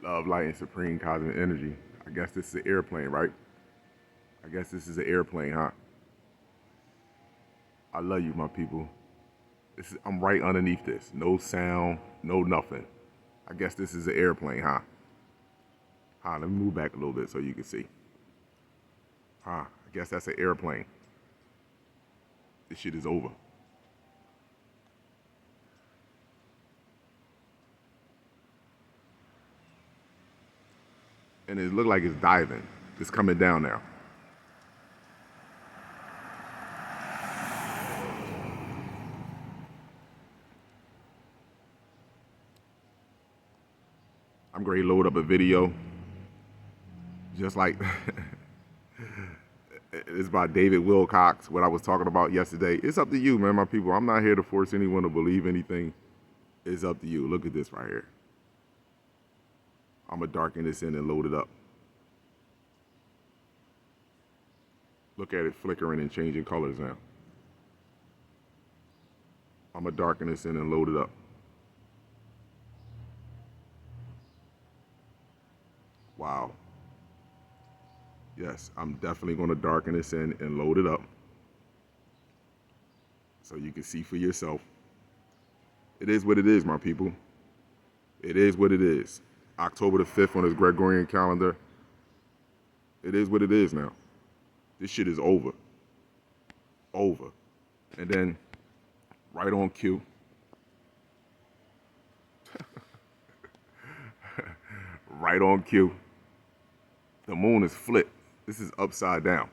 Love, light, and supreme cosmic energy. I guess this is an airplane, right? I guess this is an airplane, huh? I love you, my people. I'm right underneath this. No sound, no nothing. I guess this is an airplane, huh? Let me move back a little bit so you can see. I guess that's an airplane. This shit is over. And it looked like it's diving. It's coming down now. I'm going to load up a video. Just like it's by David Wilcox, what I was talking about yesterday. It's up to you, man, my people. I'm not here to force anyone to believe anything. It's up to you. Look at this right here. I'm going to darken this in and load it up. Look at it flickering and changing colors now. I'm going to darken this in and load it up. Wow. Yes, I'm definitely going to darken this in and load it up so you can see for yourself. It is what it is, my people. It is what it is. October the 5th on this Gregorian calendar. It is what it is now. This shit is over. Over. And then, right on cue. Right on cue. The moon is flipped. This is upside down.